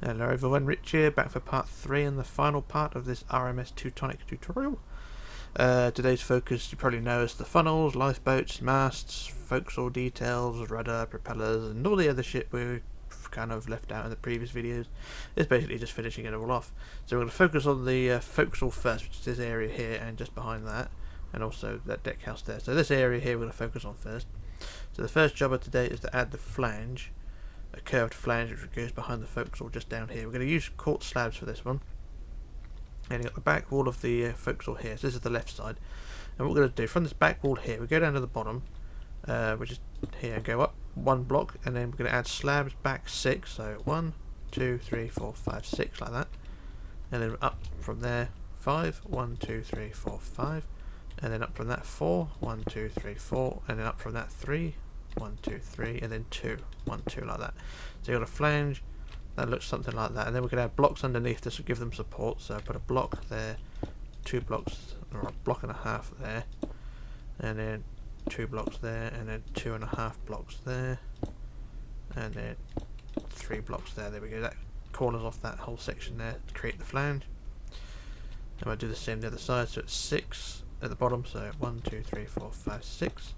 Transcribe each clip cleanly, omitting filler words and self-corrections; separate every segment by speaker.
Speaker 1: Hello everyone, Rich here, back for part 3 and the final part of this RMS Teutonic tutorial. Today's focus, you probably know, is the funnels, lifeboats, masts, Foc'sle details, rudder, propellers, and all the other shit we kind of left out in the previous videos. It's basically just finishing it all off. So we're going to focus on the Foc'sle first, which is this area here and just behind that, and also that deck house there. So this area here we're going to focus on first. So the first job of today is to add the flange. A curved flange which goes behind the Foc'sle just down here. We're going to use quartz slabs for this one. And you've got the back wall of the Foc'sle here. So this is the left side. And what we're going to do from this back wall here, we go down to the bottom, which is here, go up one block, and then we're going to add slabs back 6. So 1, 2, 3, 4, 5, 6 like that. And then up from there 5, 1, 2, 3, 4, 5. And then up from that 4, 1, 2, 3, 4. And then up from that 3. 1, 2, 3, and then 2, 1, 2 like that. So you've got a flange that looks something like that, and then we can have blocks underneath to give them support. So put a block there, 2 blocks, or a block and a half there, and then 2 blocks there, and then 2.5 blocks there, and then 3 blocks there. There we go. That corners off that whole section there to create the flange. And we'll do the same the other side. So it's 6 at the bottom. So 1, 2, 3, 4, 5, 6.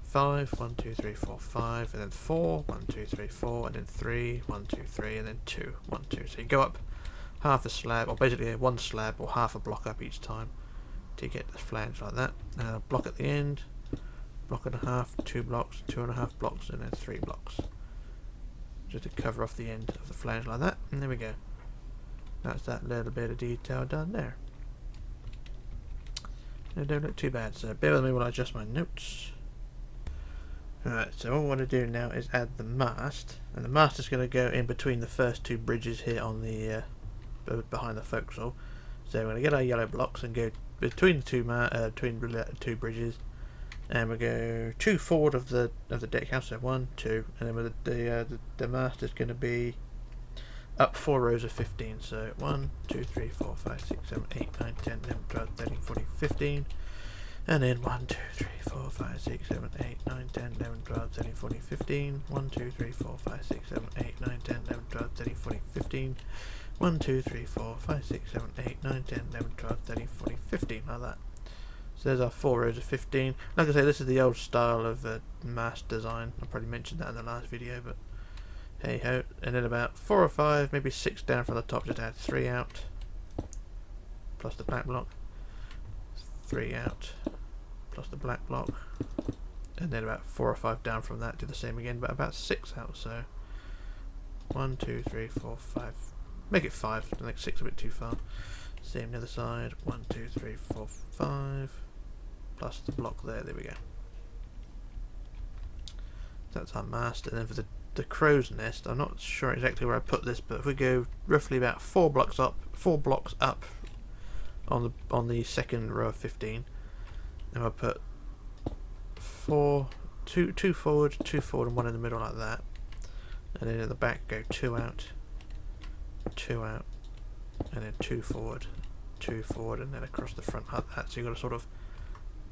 Speaker 1: 5, 1, 2, 3, 4, 5, and then 4, 1, 2, 3, 4, and then 3, 1, 2, 3, and then 2, 1, 2. So you go up half a slab, or basically one slab, or half a block up each time to get the flange like that. And a block at the end, block and a half, 2 blocks, 2.5 blocks, and then 3 blocks. Just to cover off the end of the flange like that. And there we go. That's that little bit of detail done there. They don't look too bad, so bear with me while I adjust my notes. Alright, so what we want to do now is add the mast, and the mast is going to go in between the first 2 bridges here on the behind the Foc'sle. So we're going to get our yellow blocks and go between the two bridges, and we'll go 2 forward of the deck house. So 1, 2, and then with the mast is going to be up 4 rows of 15. So 1, 2, 3, 4, 5, 6, 7, 8, 9, 10, 11, 12, 13, 14, 15. And then 1, 2, 3, 4, 5, 6, 7, 8, 9, 10, 11, 12, 13, 14, 15. 1, 2, 3, 4, 5, 6, 7, 8, 9, 10, 11, 12, 13, 14, 15. 1, 2, 3, 4, 5, 6, 7, 8, 9, 10, 11, 12, 13, 14, 15, like that. So there's our 4 rows of 15. Like I say, this is the old style of mast design. I probably mentioned that in the last video, but hey ho. And then about 4 or 5, maybe 6 down from the top, just add 3 out, plus the back block. 3 out, plus the black block, and then about 4 or 5 down from that, do the same again, but about 6 out. So 1, 2, 3, 4, 5, make it 5, I think 6 a bit too far. Same the other side, 1, 2, 3, 4, 5, plus the block there, there we go. That's our mast. And then for the crow's nest, I'm not sure exactly where I put this, but if we go roughly about 4 blocks up on the second row of 15, and I'll put 2 forward, 2 forward, and 1 in the middle like that. And then in the back go 2 out, 2 out, and then 2 forward, 2 forward, and then across the front like that. So you've got a sort of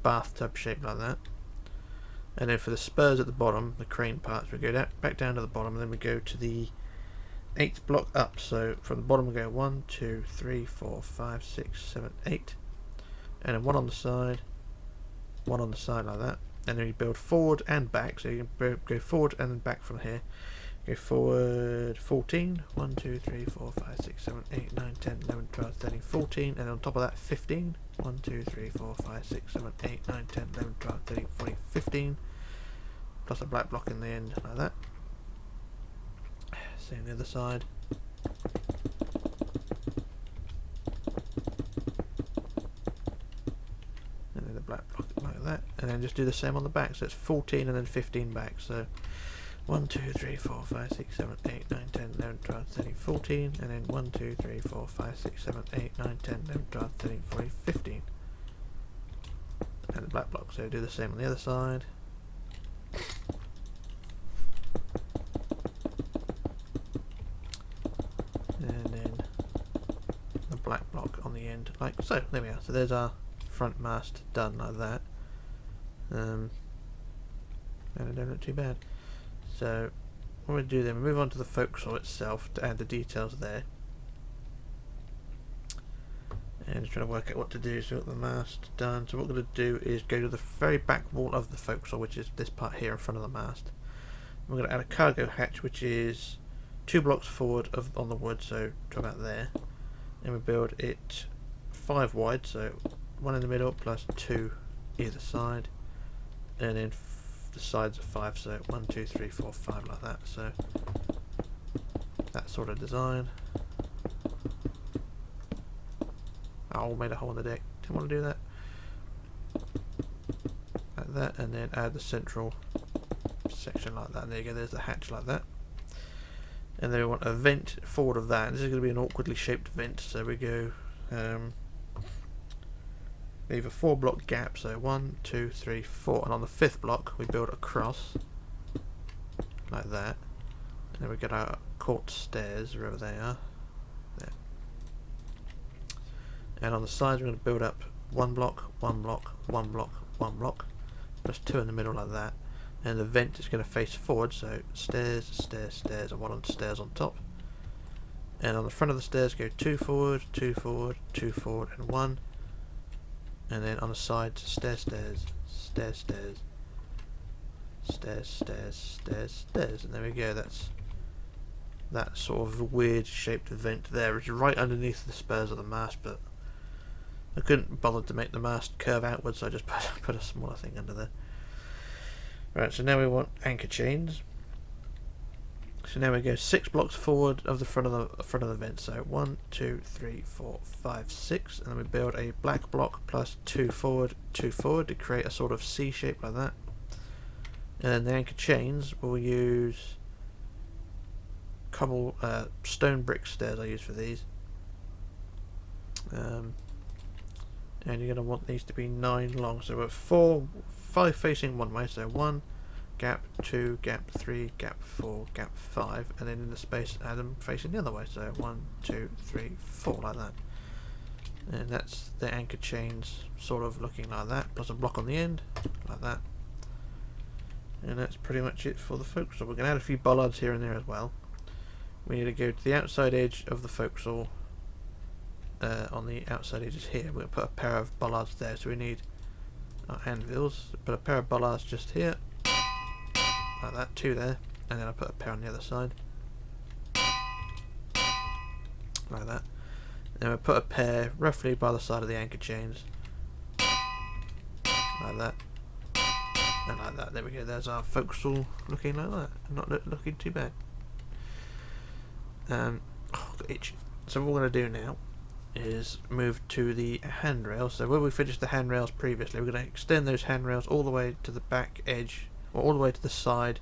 Speaker 1: bathtub shape like that. And then for the spurs at the bottom, the crane parts, we go back down to the bottom, and then we go to the 8th block up. So from the bottom we go 1, 2, 3, 4, 5, 6, 7, 8, and then 1 on the side, 1 on the side like that. And then you build forward and back, so you can go forward and then back from here. Go forward 14, 1, 2, 3, 4, 5, 6, 7, 8, 9, 10, 11, 12, 13, 14, and on top of that 15, 1, 2, 3, 4, 5, 6, 7, 8, 9, 10, 11, 12, 13, 14, 15, plus a black block in the end like that. Same the other side. And then the black block like that, and then just do the same on the back. So it's 14 and then 15 back. So 1, 2, 3, 4, 5, 6, 7, 8, 9, 10, 11, 12, 13, 14, and then 1, 2, 3, 4, 5, 6, 7, 8, 9, 10, 11, 12, 13, 14, 15. And the black block. So do the same on the other side. Black block on the end, like so. There we are. So there's our front mast done like that. And it don't look too bad. So what we do then, we move on to the Foc'sle itself to add the details there. And just trying to work out what to do. So we've got the mast done. So what we're going to do is go to the very back wall of the Foc'sle, which is this part here in front of the mast. We're going to add a cargo hatch, which is 2 blocks forward on the wood, so to about there. And we build it 5 wide, so 1 in the middle plus 2 either side, and then the sides are 5, so 1, 2, 3, 4, 5 like that. So that sort of design. Oh, made a hole in the deck. Didn't want to do that. Like that, and then add the central section like that. And there you go. There's the hatch like that. And then we want a vent forward of that. This is going to be an awkwardly shaped vent, so we go leave a 4 block gap. So 1, 2, 3, 4, and on the 5th block we build a cross like that. And then we get our quartz stairs wherever they are. There. And on the sides we're going to build up 1 block, 1 block, 1 block, 1 block, plus 2 in the middle like that. And the vent is going to face forward, so stairs, stairs, stairs, and 1 on stairs on top. And on the front of the stairs go 2 forward, 2 forward, 2 forward, and 1. And then on the sides, stairs, stairs, stairs, stairs, stairs, stairs, stairs, stairs. And there we go. That's that sort of weird shaped vent there, which is right underneath the spurs of the mast, but I couldn't bother to make the mast curve outwards, so I just put a smaller thing under there. Right, so now we want anchor chains. So now we go 6 blocks forward of the front of the vent. So 1, 2, 3, 4, 5, 6, and then we build a black block plus 2 forward to create a sort of C shape like that. And then the anchor chains we'll use stone brick stairs I use for these. And you're going to want these to be 9 long. So we're 5 facing one way. So 1 gap, 2 gap, 3 gap, 4 gap, 5, and then in the space add them facing the other way. So 1, 2, 3, 4 like that. And that's the anchor chains sort of looking like that, plus a block on the end like that. And that's pretty much it for the Foc'sle. We're going to add a few bollards here and there as well. We need to go to the outside edge of the Foc'sle. On the outside edges here, we're going to put a pair of bollards there. So we need our anvils. Put a pair of bollards just here, like that, 2 there, and then I put a pair on the other side, like that. And then we put a pair roughly by the side of the anchor chains, like that, and like that. There we go. There's our Foc'sle looking like that. Not looking too bad. Oh, got itch. So what we're going to do now is move to the handrails. So where we finished the handrails previously, we're going to extend those handrails all the way to the back edge, or all the way to the side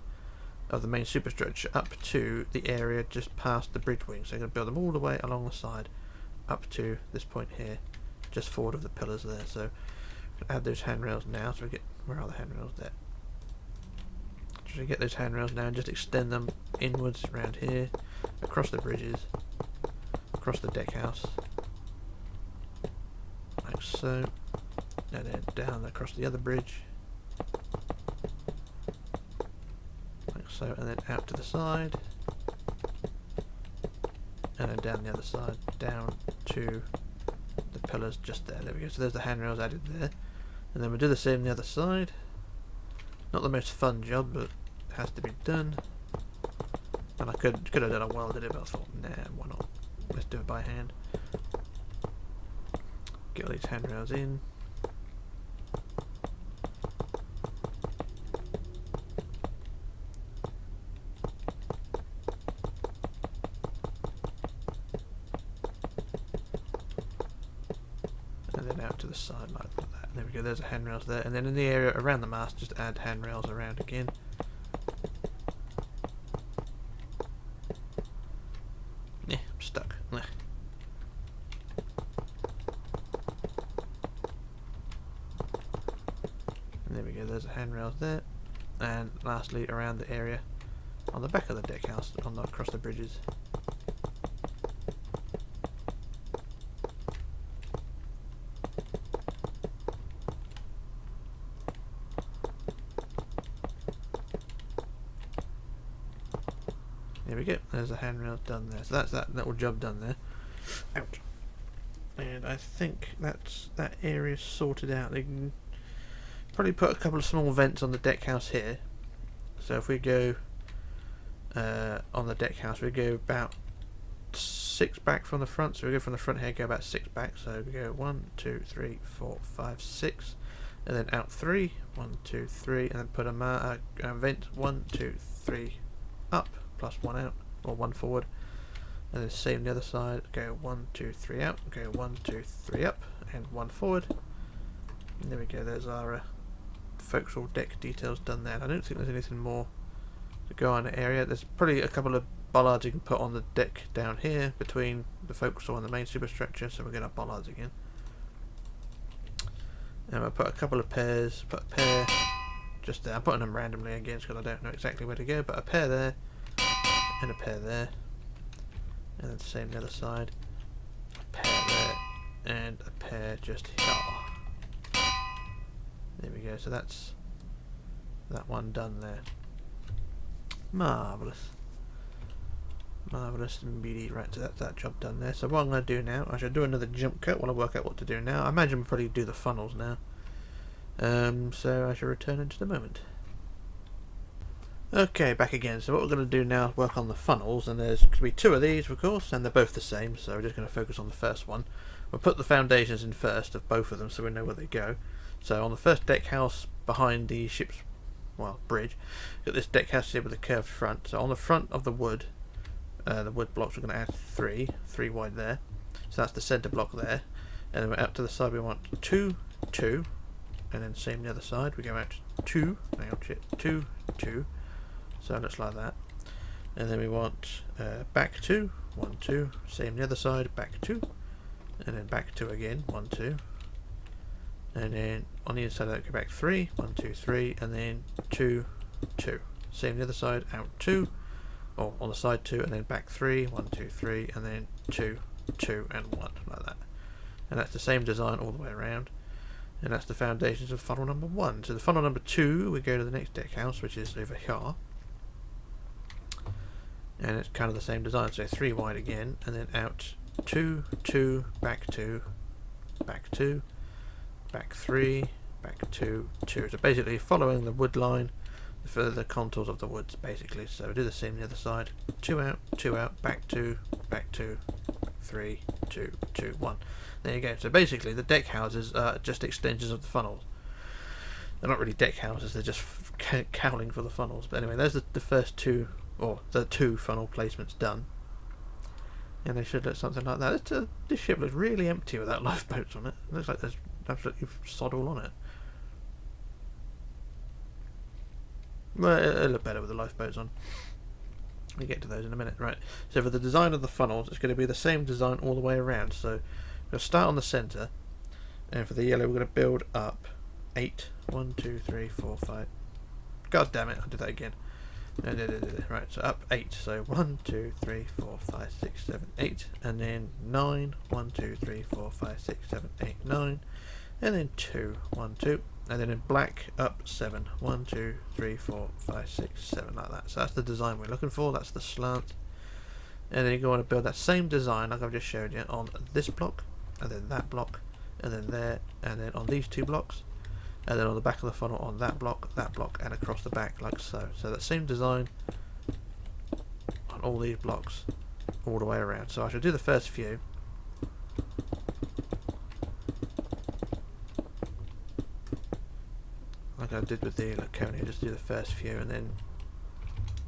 Speaker 1: of the main superstructure up to the area just past the bridge wing. So we're going to build them all the way along the side up to this point here, just forward of the pillars there. So add those handrails now. So we get, where are the handrails there? So we get those handrails now and just extend them inwards around here, across the bridges, across the deck house, like so, and then down across the other bridge, like so, and then out to the side, and then down the other side, down to the pillars just there. There we go. So there's the handrails added there, and then we'll do the same on the other side. Not the most fun job, but it has to be done. And I could have done a welded it, but I thought, nah, why not? Let's do it by hand. Get all these handrails in. And then out to the side like that. There we go, there's the handrails there. And then in the area around the mast, just add handrails around again. Yeah, I'm stuck. And there we go, there's the handrails there. And lastly, around the area on the back of the deck house, across the bridges. There's a handrail done there. So that's that little job done there. Ouch. And I think that's that area sorted out. They can probably put a couple of small vents on the deck house here. So if we go on the deck house, we go about 6 back from the front. So we go from the front here, go about 6 back. So we go 1, 2, 3, 4, 5, 6, and then out 3, 1, 2, 3, and then put a vent 1, 2, 3 up plus 1 out, or 1 forward, and then same the other side. Go 1, 2, 3 out. Go 1, 2, 3 up, and 1 forward. And there we go. There's our Foc'sle deck details done there. And I don't think there's anything more to go on the area. There's probably a couple of bollards you can put on the deck down here between the Foc'sle and the main superstructure, so we're going to have bollards again. And I'll put a couple of pairs, put a pair just there. I'm putting them randomly again because I don't know exactly where to go, but a pair there and a pair there, and then same the other side, a pair there and a pair just here. There we go. So that's that one done there. Marvellous. Marvellous and beauty. Right, so that's that job done there. So what I'm going to do now, I should do another jump cut while I work out what to do now. I imagine we'll probably do the funnels now. So I shall return in just a moment. Okay, back again. So what we're going to do now is work on the funnels, and there's going to be 2 of these, of course, and they're both the same, so we're just going to focus on the first one. We'll put the foundations in first of both of them so we know where they go. So on the first deck house behind the ship's, well, bridge, got this deck house here with a curved front. So on the front of the wood blocks, we're going to add 3 wide there. So that's the centre block there. And then we're out to the side, we want 2, 2, and then same the other side. We go out 2, 2, 2. So it looks like that. And then we want back 2, 1, 2, same the other side, back 2, and then back 2 again, 1, 2. And then on the inside of that, go back 3, 1, 2, 3, and then 2, 2. Same the other side, out 2, or on the side 2, and then back 3, 1, 2, 3, and then 2, 2, and 1, like that. And that's the same design all the way around. And that's the foundations of funnel number 1. So the funnel number 2, we go to the next deck house, which is over here. And it's kind of the same design, so 3 wide again, and then out 2, 2, back 2, back 2, back 3, back 2, 2. So basically following the wood line for the contours of the woods, basically. So do the same on the other side. 2 out, back 2, 3, 2, 2, 1. There you go. So basically the deck houses are just extensions of the funnels. They're not really deck houses, they're just cowling for the funnels. But anyway, there's the first 2, or the 2 funnel placements done. And they should look something like that. This ship looks really empty without lifeboats on it. It looks like there's absolutely sod all on it. Well, it'll look better with the lifeboats on. We'll get to those in a minute. Right, so for the design of the funnels, it's going to be the same design all the way around. So we're going to start on the centre, and for the yellow we're going to build up 8. 1, 2, 3, 4, 5. God damn it, I'll do that again. Right, so up 8. So 1, 2, 3, 4, 5, 6, 7, 8, and then 9. 1, 2, 3, 4, 5, 6, 7, 8, 9, and then 2. 1, 2, and then in black up 7. 1, 2, 3, 4, 5, 6, 7, like that. So that's the design we're looking for. That's the slant. And then you go on to build that same design like I've just showed you on this block, and then that block, and then there, and then on these 2 blocks. And then on the back of the funnel on that block, and across the back like so. So that same design on all these blocks all the way around. So I shall do the first few. Like I did with the Laconia, just do the first few and then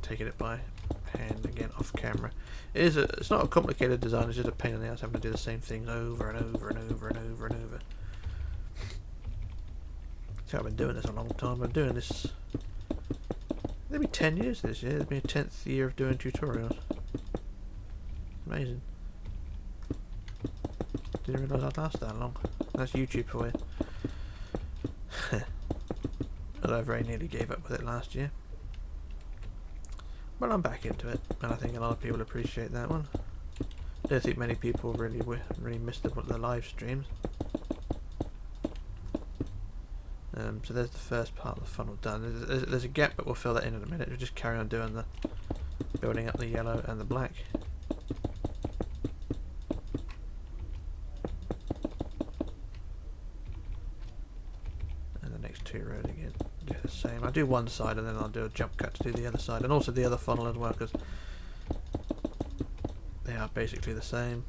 Speaker 1: taking it by hand again off camera. It's not a complicated design, it's just a pain in the ass having to do the same thing over and over and over and over and over. I've been doing this a long time. I've been doing this maybe 10 years this year. It's been a 10th year of doing tutorials. Amazing. Didn't realise I'd last that long. That's YouTube for you. Although I very nearly gave up with it last year. But I'm back into it, and I think a lot of people appreciate that one. I don't think many people really missed the live streams. So there's the first part of the funnel done. There's a gap, but we'll fill that in a minute. We'll just carry on doing building up the yellow and the black. And the next 2 rows again do the same. I do one side and then I'll do a jump cut to do the other side, and also the other funnel as well, because they are basically the same.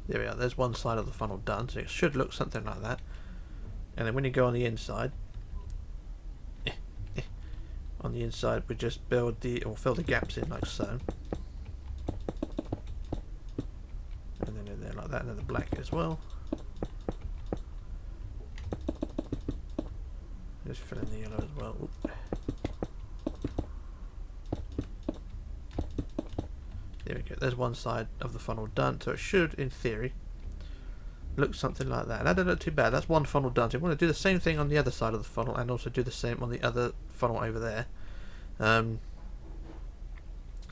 Speaker 1: There we are, there's one side of the funnel done, so it should look something like that. And then when you go on the inside, we just build or fill the gaps in like so. And then in there like that, and then the black as well. Just fill in the yellow as well. Oop. There we go, there's one side of the funnel done, so it should, in theory, look something like that. And that doesn't look too bad, that's one funnel done. So you want to do the same thing on the other side of the funnel, and also do the same on the other funnel over there. So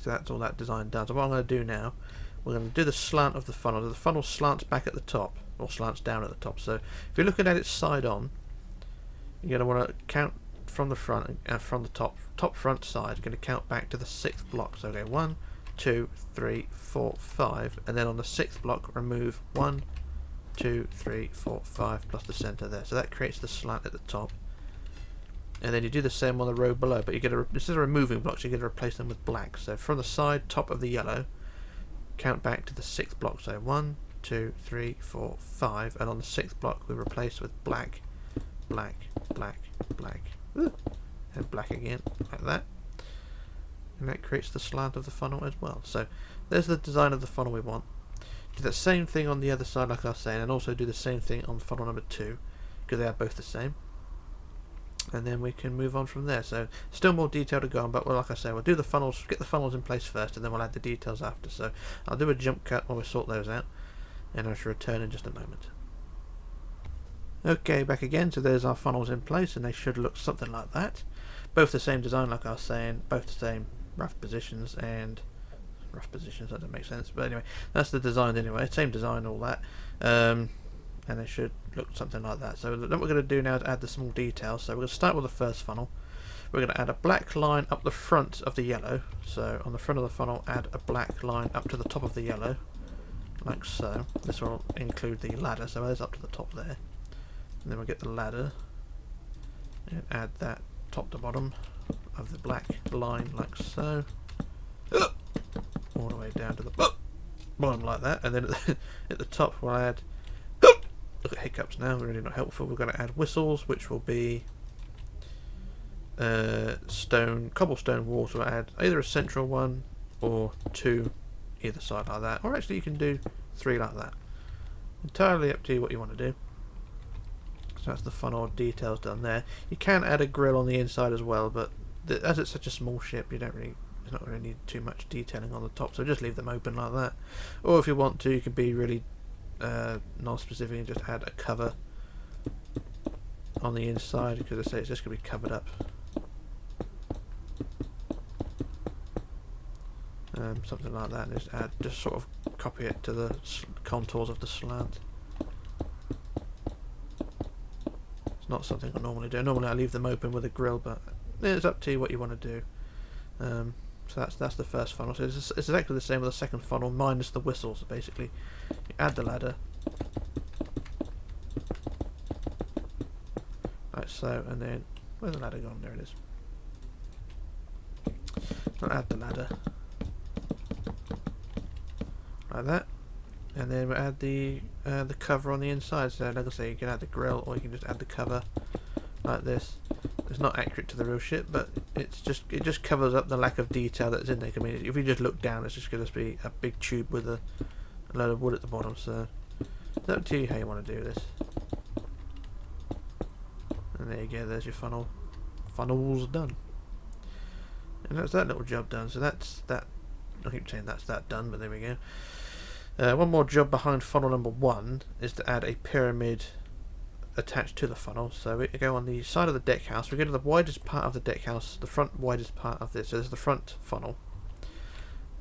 Speaker 1: that's all that design done. So what I'm going to do now, we're going to do the slant of the funnel. The funnel slants back at the top, or slants down at the top. So if you're looking at it side on, you're going to want to count from the front and from the top front side. You're going to count back to the 6th block. So go 1, 2, 3, 4, 5, and then on the 6th block remove 1, 2, 3, 4, 5 plus the center there. So that creates the slant at the top. And then you do the same on the row below, but you get instead of removing blocks, you get to replace them with black. So from the side top of the yellow, count back to the 6th block. So 1, 2, 3, 4, 5, and on the 6th block we replace with black, black, black, black, and black again, like that. And that creates the slant of the funnel as well. So there's the design of the funnel we want. Do that same thing on the other side, like I was saying, and also do the same thing on funnel number 2, because they are both the same. And then we can move on from there. So still more detail to go on, but well, like I say, we'll do the funnels, get the funnels in place first, and then we'll add the details after. So I'll do a jump cut while we sort those out, and I shall return in just a moment. Okay, back again. So there's our funnels in place, and they should look something like that. Both the same design, like I was saying, both the same rough positions, and rough positions, that doesn't make sense, but anyway, that's the design anyway, same design, all that, and they should look something like that. So what we're going to do now is add the small details. So we're going to start with the first funnel. We're going to add a black line up the front of the yellow. So on the front of the funnel, add a black line up to the top of the yellow, like so. This will include the ladder, so there's up to the top there. And then we'll get the ladder and add that top to bottom of the black line, like so. All the way down to the bottom like that, and then at the top we'll add, look at hiccups now, really not helpful, we're going to add whistles, which will be cobblestone walls. We'll add either a central one or 2 either side like that, or actually you can do 3 like that, entirely up to you what you want to do. So that's the funnel details done there. You can add a grill on the inside as well, but as it's such a small ship, you don't really, it's not going to need too much detailing on the top, so just leave them open like that. Or if you want to, you can be really non-specific and just add a cover on the inside, because I say it's just going to be covered up. Something like that, and just sort of copy it to the contours of the slant. It's not something I normally do. Normally I leave them open with a grill, but it's up to you what you want to do. So that's the first funnel. So it's exactly the same with the second funnel, minus the whistles. Basically, you add the ladder, like so, and then where's the ladder gone? There it is. I'll add the ladder like that, and then we'll add the cover on the inside. So like I say, you can add the grill, or you can just add the cover like this. It's not accurate to the real ship, but it just covers up the lack of detail that's in there. I mean, if you just look down, it's just going to be a big tube with a load of wood at the bottom. So it's up to you how you want to do this. And there you go. There's your funnel. Funnels done. And that's that little job done. So that's that. I keep saying that's that done, but there we go. One more job behind funnel number 1 is to add a pyramid attached to the funnel. So we go on the side of the deck house. We go to the widest part of the deck house, the front widest part of this. So there's the front funnel.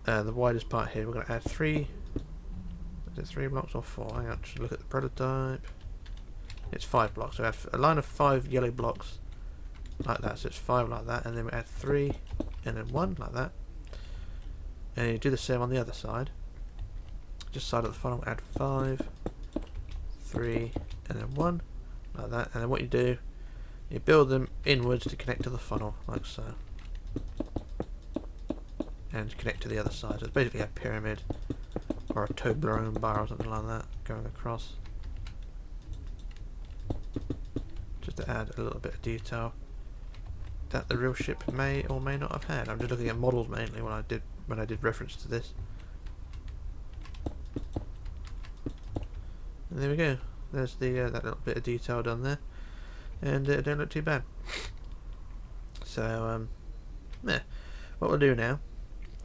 Speaker 1: The widest part here. We're going to add 3. Is it 3 blocks or 4? Hang on, just look at the prototype. It's 5 blocks. So we have a line of 5 yellow blocks like that. So it's 5 like that, and then we add 3, and then 1 like that. And you do the same on the other side. Just side of the funnel, add 5, 3, and then 1 like that. And then what you do, you build them inwards to connect to the funnel, like so, and connect to the other side. So it's basically a pyramid or a Toblerone bar or something like that going across, just to add a little bit of detail that the real ship may or may not have had. I'm just looking at models mainly when I did reference to this. And there we go. There's the that little bit of detail done there, and it don't look too bad. So yeah, what we'll do now,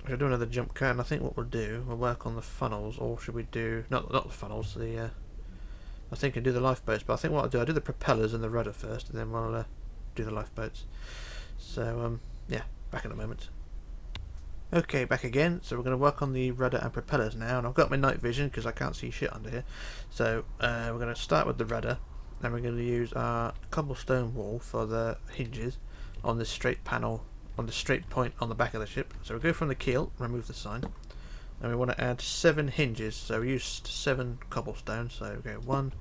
Speaker 1: we'll do another jump cut, and I think what we'll do, we'll work on the funnels, or should we do not the funnels? I was thinking do the lifeboats, but I think what I'll do the propellers and the rudder first, and then we'll do the lifeboats. So yeah, back in a moment. Okay, back again. So we're going to work on the rudder and propellers now, and I've got my night vision because I can't see shit under here. So we're going to start with the rudder, and we're going to use our cobblestone wall for the hinges on this straight panel, on the straight point on the back of the ship. So we go from the keel, remove the sign, and we want to add 7 hinges. So we used 7 cobblestone. So we go 1,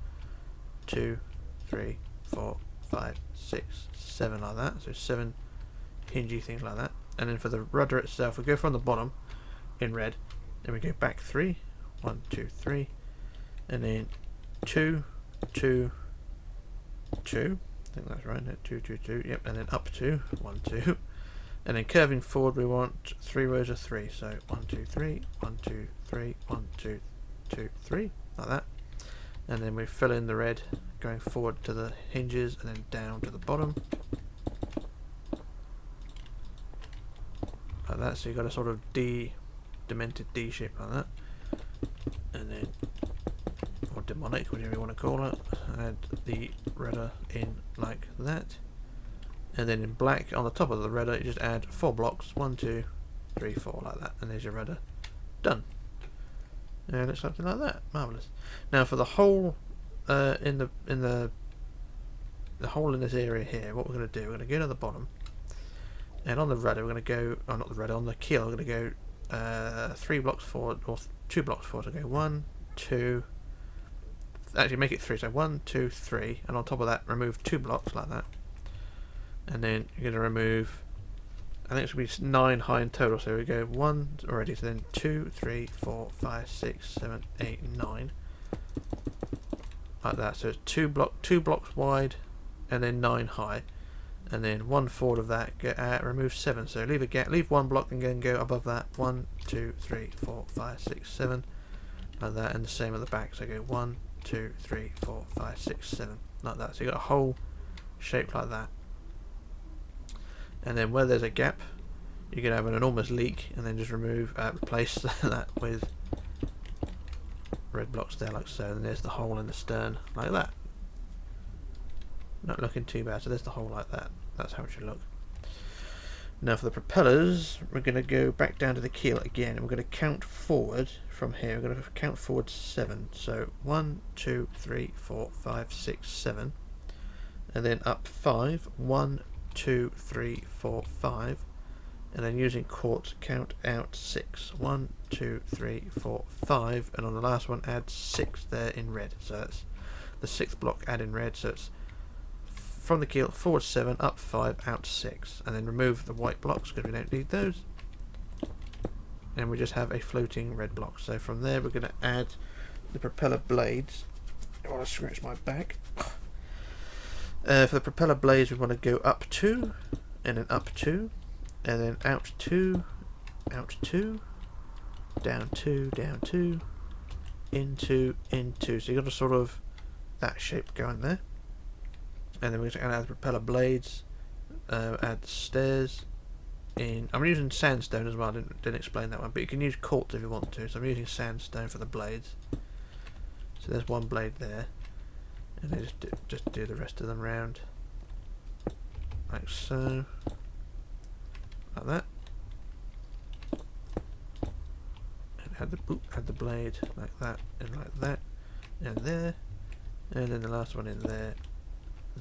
Speaker 1: 2, 3, 4, 5, 6, 7 like that. So 7 hingy things like that. And then for the rudder itself, we go from the bottom in red, and we go back 3, 1, 2, 3, and then 2, 2, 2. I think that's right. 2, 2, 2. Yep, and then up 2, 1, 2, and then curving forward, we want 3 rows of 3. So 1, 2, 3, 1, 2, 3, 1, 2, 2, 3, like that. And then we fill in the red, going forward to the hinges, and then down to the bottom. Like that, so you've got a sort of demented D shape like that, and then, or demonic, whatever you want to call it. Add the rudder in like that, and then in black on the top of the rudder you just add 4 blocks, 1, 2, 3, 4 like that, and there's your rudder done. And it looks something like that. Marvelous. Now for the hole in the hole in this area here, what we're going to do, we're going to go to the bottom. And on the rudder, we're going to go, oh not the rudder, on the keel, we're going to go 3 blocks forward, or 2 blocks forward. So go 1, 2, actually make it 3, so 1, 2, 3, and on top of that, remove 2 blocks like that. And then you're going to remove, I think it's going to be 9 high in total, so we go 1 already, so then 2, 3, 4, 5, 6, 7, 8, 9. Like that, so it's 2 blocks wide, and then 9 high. And then 1 forward of that, remove 7. So leave a gap, leave 1 block, and then go above that. 1, 2, 3, 4, 5, 6, 7, like that, and the same at the back. So go 1, 2, 3, 4, 5, 6, 7, like that. So you got a hole shaped like that. And then where there's a gap, you can have an enormous leak, and then just replace that with red blocks there, like so. And there's the hole in the stern, like that. Not looking too bad. So there's the hole like that. That's how it should look. Now for the propellers, we're going to go back down to the keel again, and we're going to count forward from here. We're going to count forward 7. So 1, 2, 3, 4, 5, 6, 7, and then up 5. 1, 2, 3, 4, 5, and then using quartz count out 6. 1, 2, 3, 4, 5, and on the last one add 6 there in red. So that's the 6th block add in red. So it's from the keel forward 7, up 5, out 6, and then remove the white blocks because we don't need those, and we just have a floating red block. So from there we're going to add the propeller blades. I want to scratch my back. For the propeller blades we want to go up 2, and then up 2, and then out 2, out 2, down 2, down 2, into, into. So you've got a sort of that shape going there. And then we're going to add the propeller blades, add stairs in. I'm using sandstone as well, I didn't explain that one, but you can use quartz if you want to. So I'm using sandstone for the blades. So there's one blade there. and then just do the rest of them round like so, like that, and add the blade like that, and like that, and there, and then the last one in there,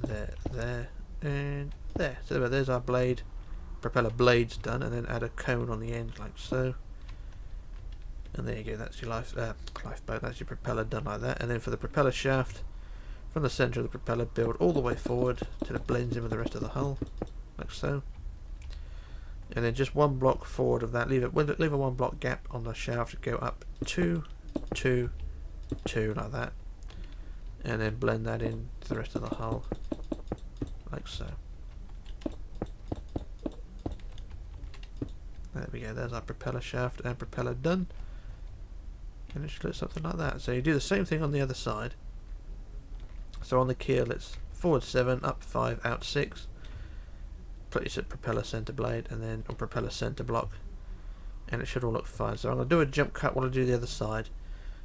Speaker 1: there, and there. So there's our blade, propeller blades done, and then add a cone on the end like so. And there you go, that's your lifeboat, that's your propeller done like that. And then for the propeller shaft, from the centre of the propeller, build all the way forward till it blends in with the rest of the hull, like so. And then just one block forward of that, leave a 1 block gap on the shaft, go up 2, 2, 2 like that. And then blend that in to the rest of the hull, like so. There we go, there's our propeller shaft and propeller done. And it should look something like that. So you do the same thing on the other side. So on the keel it's forward 7, up 5, out 6. Place your propeller centre blade and then or propeller centre block, and it should all look fine. So I'm going to do a jump cut while I do the other side,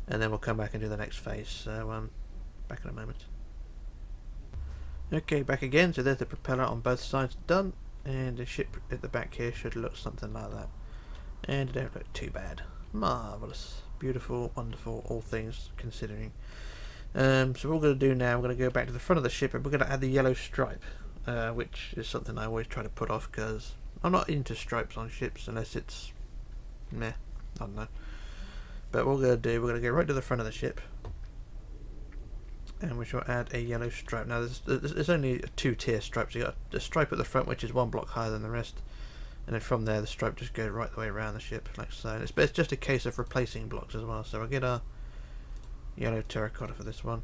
Speaker 1: and then we'll come back and do the next phase. So back in a moment. Okay, back again. So there's the propeller on both sides done, and the ship at the back here should look something like that. And it don't look too bad. Marvellous. Beautiful, wonderful, all things considering. So what we're going to do now, we're going to go back to the front of the ship and we're going to add the yellow stripe, which is something I always try to put off because I'm not into stripes on ships unless it's meh, I don't know. But what we're going to do, we're going to go right to the front of the ship and we shall add a yellow stripe. Now there's only a 2-tier stripe, so you got a stripe at the front which is 1 block higher than the rest. And then from there the stripe just goes right the way around the ship like so. And it's just a case of replacing blocks as well. So I'll get our yellow terracotta for this one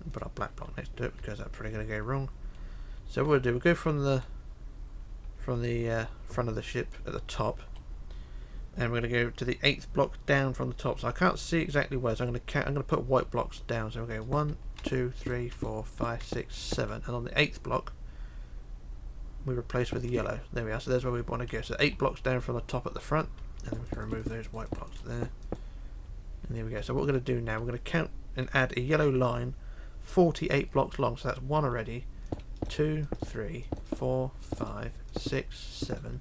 Speaker 1: and put our black block next to it because that's probably going to go wrong. So what we'll do, we'll go from the front of the ship at the top, and we're going to go to the 8th block down from the top. So I can't see exactly where, so I'm going to put white blocks down. So we'll go 1, 2, 3, 4, 5, 6, 7, and on the 8th block we replace with the yellow. There we are. So there's where we want to go. So 8 blocks down from the top at the front, and then we can remove those white blocks there. And there we go. So what we're going to do now, we're going to count and add a yellow line 48 blocks long. So that's 1 already. 2, 3, 4, 5, 6, 7,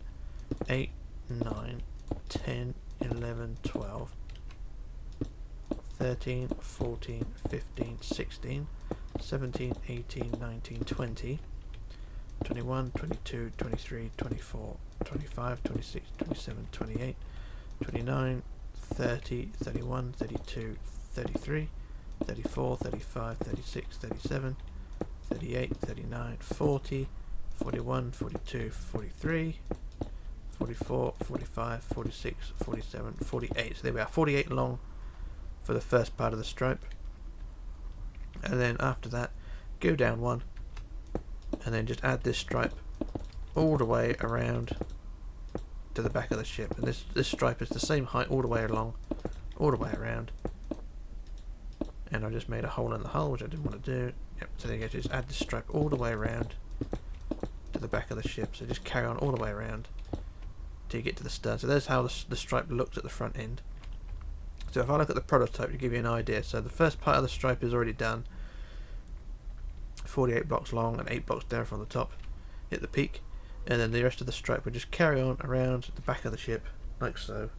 Speaker 1: 8, 9, 10, 11, 12, 13, 14, 15, 16, 17, 18, 19, 20, 21, 22, 23, 24, 25, 26, 27, 28, 29, 30, 31, 32, 33, 34, 35, 36, 37, 38, 39, 40, 41, 42, 43, 44, 45, 46, 47, 48. So there we are, 48 long for the first part of the stripe. And then after that, go down 1, and then just add this stripe all the way around to the back of the ship. And this stripe is the same height all the way along, all the way around. And I just made a hole in the hull, which I didn't want to do. Yep, so there you go, just add this stripe all the way around to the back of the ship. So just carry on all the way around till you get to the stern. So there's how the stripe looks at the front end. So if I look at the prototype to give you an idea, so the first part of the stripe is already done, 48 blocks long and 8 blocks down from the top, hit the peak, and then the rest of the stripe will just carry on around the back of the ship like so,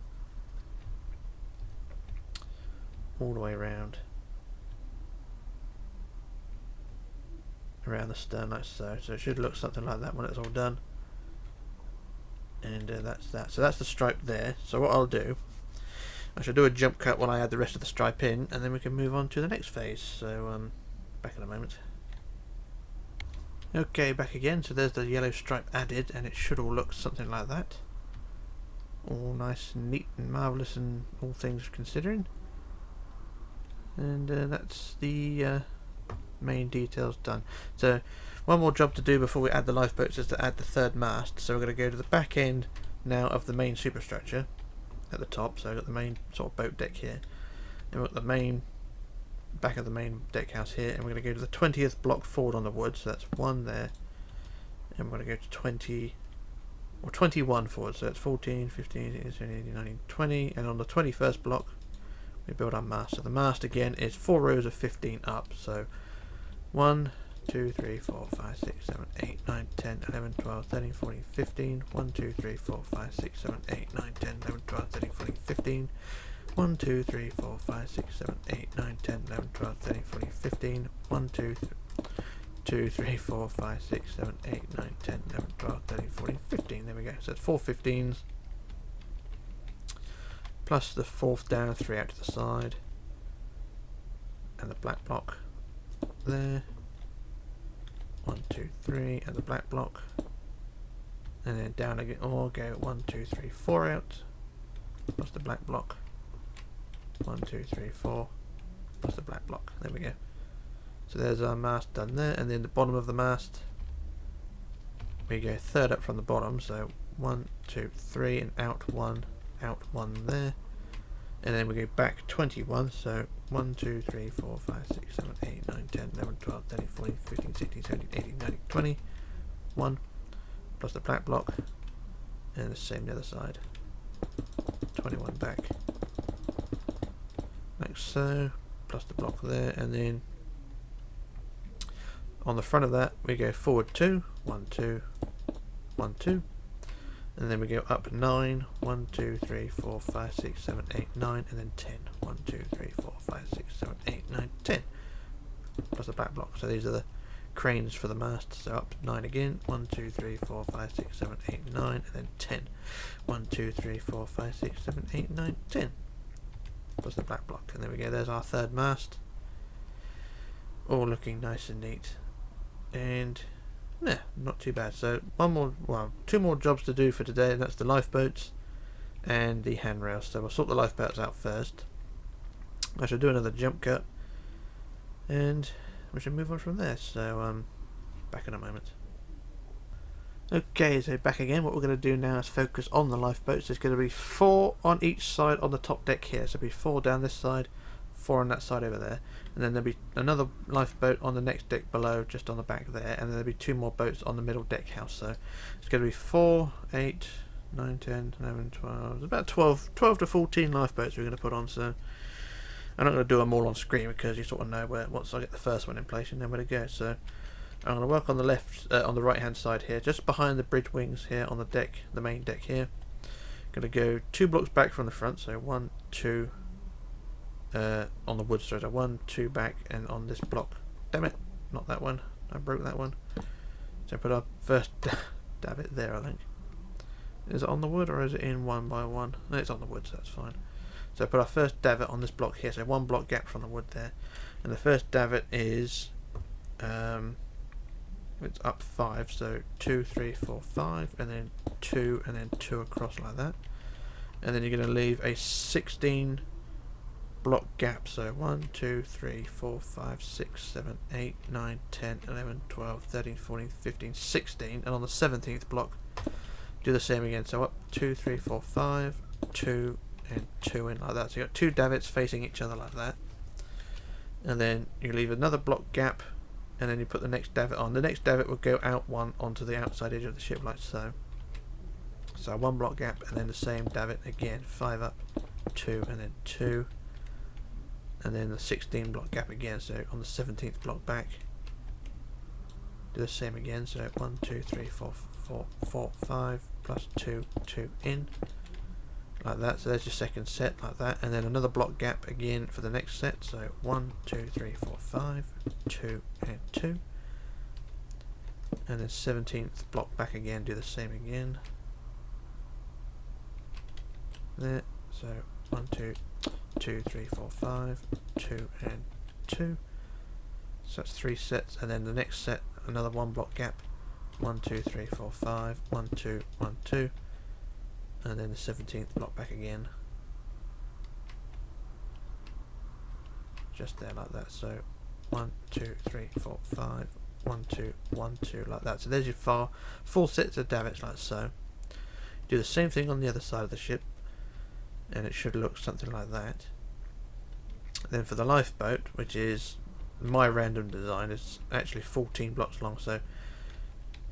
Speaker 1: all the way around the stern like so. So it should look something like that when it's all done. And that's that. So that's the stripe there. So what I'll do, I shall do a jump cut while I add the rest of the stripe in, and then we can move on to the next phase. So back in a moment. Okay, back again. So there's the yellow stripe added, and it should all look something like that. All nice and neat and marvellous and all things considering. And that's the main details done. So one more job to do before we add the lifeboats is to add the 3rd mast. So we're going to go to the back end now of the main superstructure at the top. So I've got the main sort of boat deck here, and we've got the main back of the main deck house here, and we're going to go to the 20th block forward on the wood. So that's 1 there, and we're going to go to 20 or 21 forward. So that's 14, 15, 18, 19, 20, and on the 21st block we build our mast. So the mast again is 4 rows of 15 up. So 1, 2, 3, 4, 5, 6, 7, 8, 9, 10, 11, 12, 13, 14, 15. 1, 2, 3, 4, 5, 6, 7, 8, 9, 10, 11, 12, 13, 14, 15. 1, 2, 3, 4, 5, 6, 7, 8, 9, 10, 11, 12, 13, 14, 15. 1, 2, 3, 4, 5, 6, 7, 8, 9, 10, 11, 12, 13, 14, 15. There we go. So it's 4 15s. Plus the fourth down, 3 out to the side. And the black block there. 1, 2, 3, and the black block. And then down again, or go 1, 2, 3, 4 out. Plus the black block. 1, 2, 3, 4. Plus the black block. There we go. So there's our mast done there, and then the bottom of the mast, we go third up from the bottom, so 1, 2, 3, and out 1 there, and then we go back 21, so 1, 2, 3, 4, 5, 6, 7, 8, 9, 10, 11, 12, 13, 14, 15, 16, 17, 18, 19, 20, 1, plus the black block, and the same the other side, 21 back, like so, plus the block there, and then on the front of that we go forward 2, 1, 2, 1, 2, and then we go up 9, 1, 2, 3, 4, 5, 6, 7, 8, 9, and then 10, 1, 2, 3, 4, 5, 6, 7, 8, 9, 10, plus the back block. So these are the cranes for the mast. So up 9 again, 1, 2, 3, 4, 5, 6, 7, 8, 9, and then 10, 1, 2, 3, 4, 5, 6, 7, 8, 9, 10, plus the back block. And there we go, there's our third mast, all looking nice and neat. And yeah, not too bad. So two more jobs to do for today, and that's the lifeboats and the handrails. So we'll sort the lifeboats out first. I shall do another jump cut, and we should move on from there. So back in a moment. Okay, so back again. What we're going to do now is focus on the lifeboats. There's going to be 4 on each side on the top deck here. So there'll be 4 down this side, 4 on that side over there, and then there'll be another lifeboat on the next deck below, just on the back there, and then there'll be 2 more boats on the middle deck house. So it's going to be 4, 8, 9, 10, 11, 12, about 12 to 14 lifeboats we're going to put on. So I'm not going to do them all on screen because you sort of know where, once I get the first one in place, you know where to go. So I'm going to work on the left, on the right hand side here, just behind the bridge wings here on the deck, the main deck here. Going to go 2 blocks back from the front, so 1, 2. On the wood side, 1, 2 back, and on this block. Damn it, not that one. I broke that one. So put our first davit there, I think. Is it on the wood or is it in 1 by 1? No, it's on the wood, so that's fine. So put our first davit on this block here, so 1 block gap from the wood there. And the first davit is it's up 5, so 2, 3, 4, 5, and then 2, and then 2 across like that. And then you're going to leave a 16 block gap, so 1, 2, 3, 4, 5, 6, 7, 8, 9, 10, 11, 12, 13, 14, 15, 16, and on the 17th block do the same again, so up 2, 3, 4, 5, 2, and 2 in like that. So you've got 2 davits facing each other like that, and then you leave another block gap, and then you put the next davit on. The next davit will go out 1 onto the outside edge of the ship like so. So 1 block gap, and then the same davit again, 5 up, 2, and then 2, and then the 16 block gap again, so on the 17th block back do the same again, so 1, 2, 3, 4, 4, 5 plus 2, 2 in like that. So there's your second set like that, and then another block gap again for the next set, so 1, 2, 3, 4, 5, 2 and 2, and then 17th block back again, do the same again there, so 1, 2, 2, 3, 4, 5, 2 and 2, so that's 3 sets, and then the next set another 1 block gap, 1, 2, 3, 4, 5, 1, 2, 1, 2, and then the 17th block back again, just there like that, so 1, 2, 3, 4, 5, 1, 2, 1, 2 like that. So there's your 4 sets of davits like so. Do the same thing on the other side of the ship, and it should look something like that. Then for the lifeboat, which is my random design, is actually 14 blocks long, so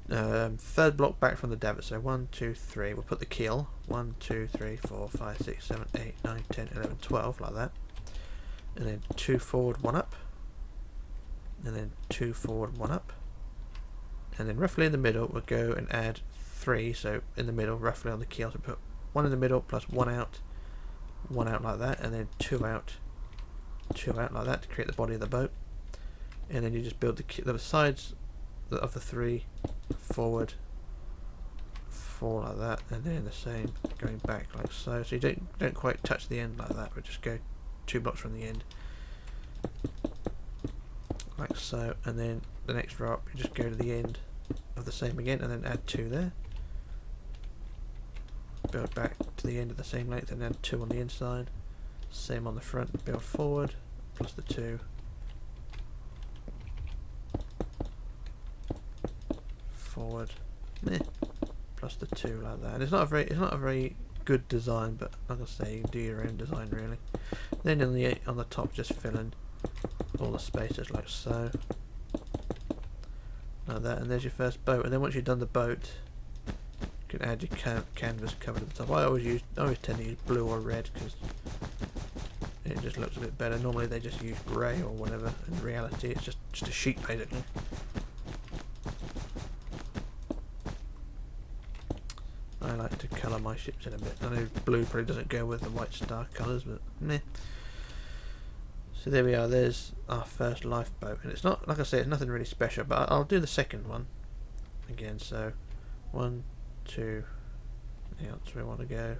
Speaker 1: third block back from the davit, so 1, 2, 3, we'll put the keel, 1, 2, 3, 4, 5, 6, 7, 8, 9, 10, 11, 12 like that, and then 2 forward, 1 up, and then 2 forward, 1 up, and then roughly in the middle we'll go and add 3, so in the middle roughly on the keel, so put 1 in the middle plus 1 out like that, and then 2 out like that to create the body of the boat. And then you just build the sides of the 3 forward, 4 like that, and then the same going back like so. So you don't quite touch the end like that, but just go 2 blocks from the end like so. And then the next row up, you just go to the end of the same again, and then add 2 there. Build back to the end of the same length, and then 2 on the inside. Same on the front. Build forward plus the 2. Forward, plus the 2 like that. And it's not a very good design, but like I say, you can do your own design really. Then on the top, just fill in all the spaces like so, like that. And there's your first boat. And then once you've done the boat, you can add your canvas cover at the top. I always tend to use blue or red because it just looks a bit better. Normally they just use grey or whatever. In reality, it's just a sheet basically. I like to colour my ships in a bit. I know blue probably doesn't go with the White Star colours, but meh. So there we are, there's our first lifeboat. And it's not, like I say, it's nothing really special, but I'll do the second one again. So 1, 2, yeah, that's where we want to go.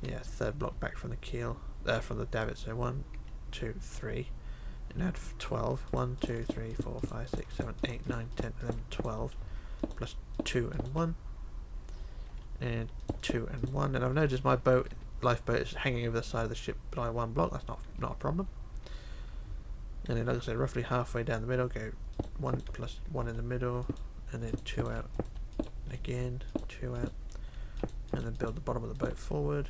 Speaker 1: Yeah, 3rd block back from the keel, from the davit. So 1, 2, 3, and add 12. 1, 2, 3, 4, 5, 6, 7, 8, 9, 10, 11, 12, plus 2 and 1. And 2 and 1, and I've noticed my lifeboat is hanging over the side of the ship by 1 block. That's not a problem. And then, like I said, roughly halfway down the middle, go 1 plus 1 in the middle, and then 2 out again, 2 out, and then build the bottom of the boat forward.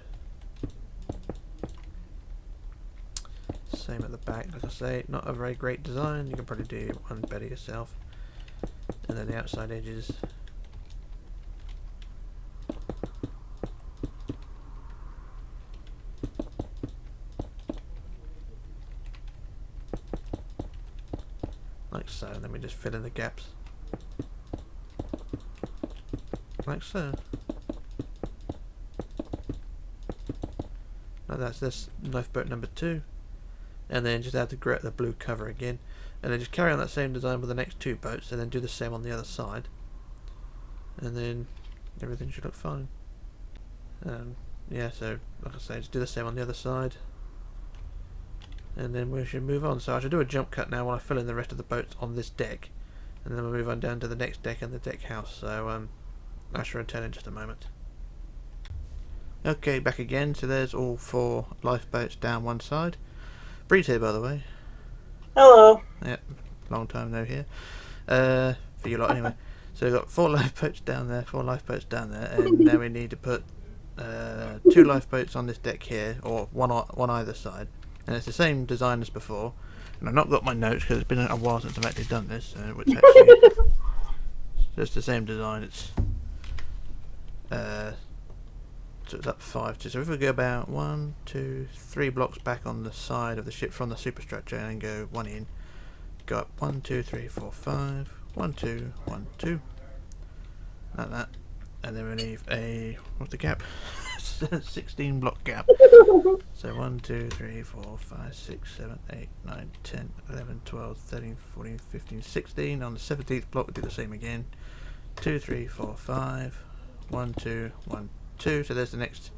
Speaker 1: Same at the back, like I say, not a very great design. You can probably do one better yourself. And then the outside edges. Like so, and then we just fill in the gaps like so. Now that's this lifeboat number 2, and then just add the blue cover again, and then just carry on that same design with the next 2 boats, and then do the same on the other side, and then everything should look fine. Yeah, so like I say, just do the same on the other side. And then we should move on. So I should do a jump cut now while I fill in the rest of the boats on this deck, and then we'll move on down to the next deck and the deck house. So I shall return in just a moment. Okay, back again. So there's all 4 lifeboats down one side. Bree's here, by the way.
Speaker 2: Hello.
Speaker 1: Yep, long time no here. For you lot anyway. So we've got 4 lifeboats down there, 4 lifeboats down there, and now we need to put 2 lifeboats on this deck here, or one either side. And it's the same design as before, and I've not got my notes because it's been a while since I've actually done this, which actually it's the same design. It's so it's up 5 2. So if we go about 1, 2, 3 blocks back on the side of the ship from the superstructure, and then go 1 in, go up 1, 2, 3, 4, 5, 1, 2, 1, 2, like that, and then we leave a what's the gap? 16 block gap. So 1, 2, 3, 4, 5, 6, 7, 8, 9, 10, 11, 12, 13, 14, 15, 16. On the 17th block we do the same again. 2, 3, 4, 5, 1, 2, 1, 2. So there's the next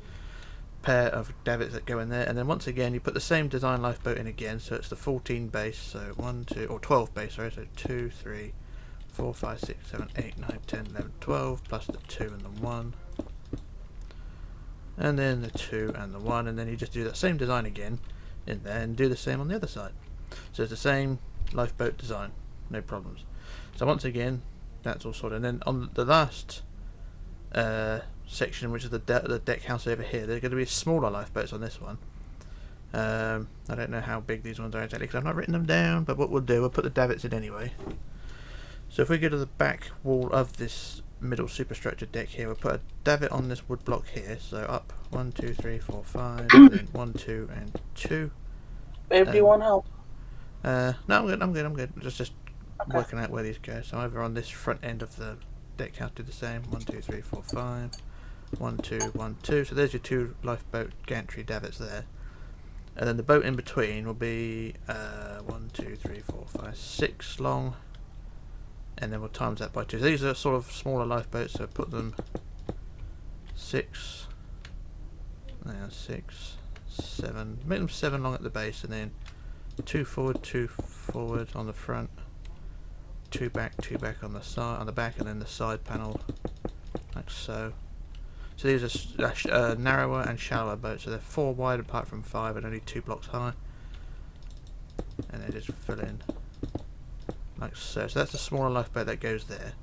Speaker 1: pair of davits that go in there, and then once again you put the same design lifeboat in again, so it's the 14 base, so 1, 2, or 12 base, sorry, so 2, 3, 4, 5, 6, 7, 8, 9, 10, 11, 12, plus the 2 and the 1. And then the 2 and the 1, and then you just do that same design again in there and do the same on the other side. So it's the same lifeboat design, no problems. So once again, that's all sorted. And then on the last section, which is the deck house over here, there's going to be smaller lifeboats on this one. I don't know how big these ones are exactly because I've not written them down, but what we'll do, we'll put the davits in anyway. So if we go to the back wall of this middle superstructure deck here, we'll put a davit on this wood block here, so up 1, 2, 3, 4, 5, and then 1, 2, and 2.
Speaker 2: Babe, do you want help?
Speaker 1: No, I'm good. Just
Speaker 2: Okay.
Speaker 1: working out where these go. So over on this front end of the deck house, do the same. 1, 2, 3, 4, 5. 1, 2, 1, 2. So there's your 2 lifeboat gantry davits there. And then the boat in between will be 1, 2, 3, 4, 5, 6 long. And then we'll times that by 2. So these are sort of smaller lifeboats, so put them 6. 6, 7. Make them 7 long at the base, and then 2 forward on the front, 2 back on the side, on the back, and then the side panel, like so. So these are narrower and shallower boats, so they're 4 wide apart from 5 and only 2 blocks high. And they just fill in like so. So that's the smaller lifeboat that goes there.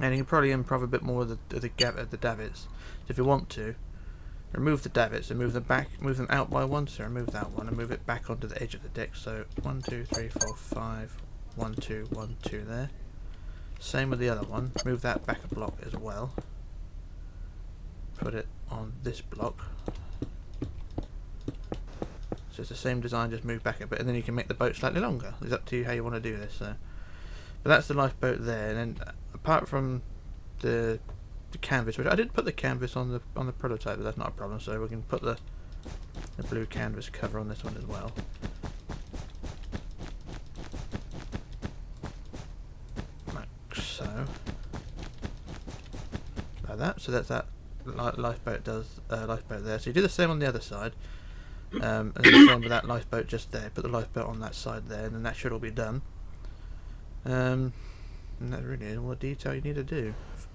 Speaker 1: And you can probably improv a bit more of the davits. So if you want to, remove the davits and move them out by 1. So remove that one and move it back onto the edge of the deck. So 1, 2, 3, 4, 5, 1, 2, 1, 2 there. Same with the other one. Move that back a block as well. Put it on this block. So it's the same design, just move back a bit, and then you can make the boat slightly longer. It's up to you how you want to do this. So, but that's the lifeboat there. And then apart from the canvas, which I did put the canvas on the prototype, but that's not a problem. So we can put the blue canvas cover on this one as well. Like so. Like that. So that's that lifeboat there. So you do the same on the other side. And then the same with that lifeboat just there. Put the lifeboat on that side there, and then that should all be done. And that really is all the detail you need to do,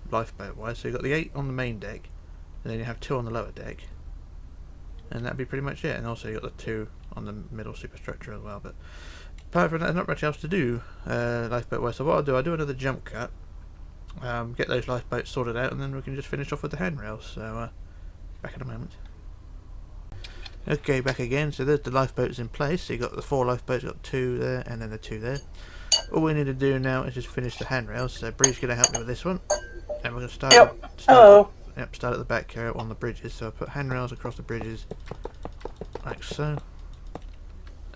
Speaker 1: lifeboat wise. So you've got the 8 on the main deck, and then you have 2 on the lower deck, and that'd be pretty much it. And also you've got the 2 on the middle superstructure as well. But apart from that, there's not much else to do lifeboat wise. So what I'll do another jump cut, get those lifeboats sorted out, and then we can just finish off with the handrails. So back in a moment. Okay, back again. So there's the lifeboats in place. So you've got the 4 lifeboats, you've got 2 there, and then the 2 there. All we need to do now is just finish the handrails. So Bree's going to help me with this one. And we're going to start,
Speaker 2: Hello.
Speaker 1: Start at the back here on the bridges. So I put handrails across the bridges, like so.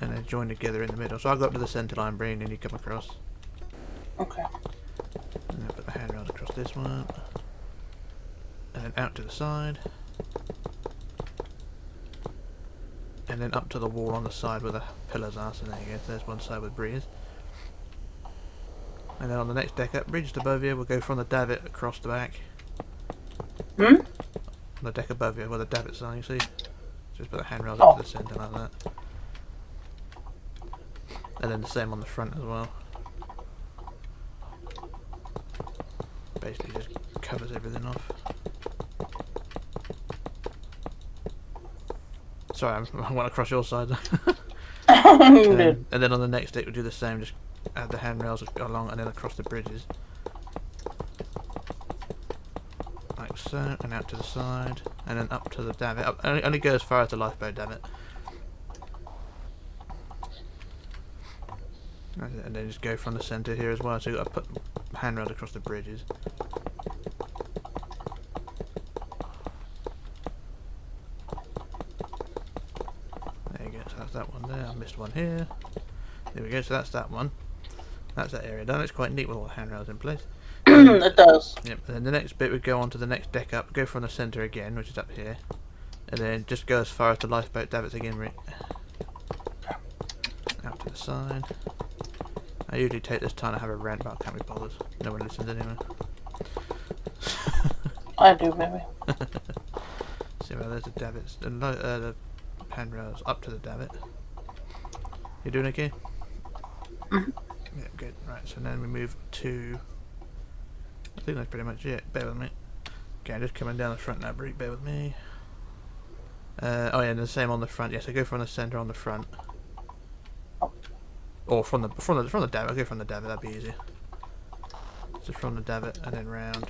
Speaker 1: And then join together in the middle. So I'll go up to the centre line, Bree, and then you come across.
Speaker 2: Okay.
Speaker 1: And then put the handrails across this one. And then out to the side. And then up to the wall on the side where the pillars are. So there you go. So there's one side with Breeze. And then on the next deck up, bridge above you, we'll go from the davit across the back.
Speaker 2: On
Speaker 1: the deck above you, where the davits are, you see? Just put the handrails up to the centre like that. And then the same on the front as well. Basically just covers everything off. Sorry, I went across your side. And then on the next deck we'll do the same, just add the handrails along and then across the bridges. Like so, and out to the side, and then up to the davit. Only go as far as the lifeboat davit. And then just go from the centre here as well, so you've got to put handrails across the bridges. There you go, so that's that one there. I missed one here. There we go, so that's that one. That's that area done. It's quite neat with all the handrails in place.
Speaker 2: It does.
Speaker 1: Yep, and then the next bit we go on to the next deck up, go from the centre again, which is up here. And then just go as far as the lifeboat davits again, Rick. Out to the side. I usually take this time to have a rant, but I can't be bothered. No one listens anyway.
Speaker 2: I do, maybe.
Speaker 1: See, well, there's the davits, the handrails up to the davit. You doing okay?
Speaker 2: Mm-hmm.
Speaker 1: Yeah, good. Right, so then we move to... I think that's pretty much it. Bear with me. Okay, I'm just coming down the front now, Bree. Bear with me. Oh yeah, and the same on the front. Yes, I go from the centre on the front. Or from the davit. I'll go from the davit. That'd be easier. So from the davit and then round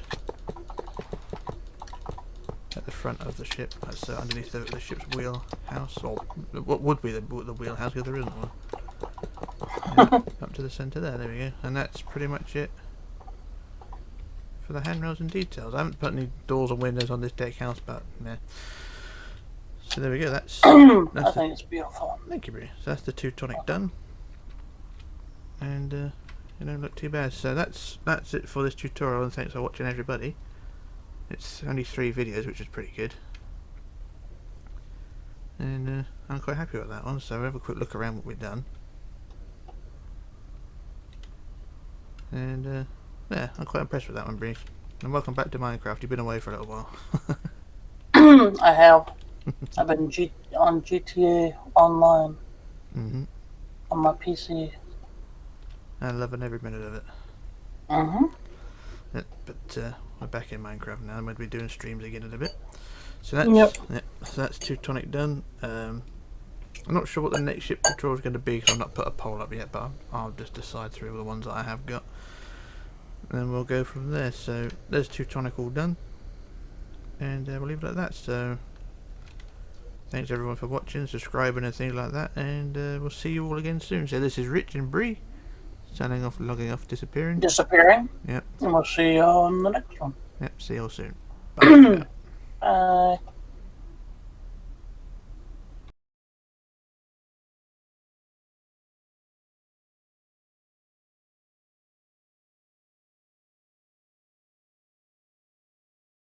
Speaker 1: at the front of the ship. That's underneath the ship's wheelhouse, or what would be the wheelhouse, because there isn't one. Up to the centre there. There we go. And that's pretty much it for the handrails and details. I haven't put any doors or windows on this deck house, but yeah. So there we go. That's
Speaker 2: I think it's beautiful.
Speaker 1: thank you, Bree. So that's the Teutonic done. and it don't look too bad. So that's it for this tutorial, and thanks for watching, everybody. It's only 3 videos, which is pretty good, and I'm quite happy with that one. So we'll have a quick look around what we've done, and yeah, I'm quite impressed with that one, Bree. And welcome back to Minecraft. You've been away for a little while.
Speaker 2: I have. I've been on GTA Online on my PC.
Speaker 1: I'm loving every minute of it. Yeah, but we're back in Minecraft now, and we'll be doing streams again in a bit. So that's so that's Teutonic done. I'm not sure what the next ship tutorial is going to be, because I've not put a poll up yet, but I'll just decide through the ones that I have got, and then we'll go from there. So there's Teutonic all done, and we'll leave it at that. So thanks everyone for watching, subscribing and things like that, and we'll see you all again soon. So this is Rich and Bree, signing off, logging off, disappearing.
Speaker 2: Yep. And we'll see you on the next one.
Speaker 1: Yep, see you all soon. Bye.
Speaker 2: Bye.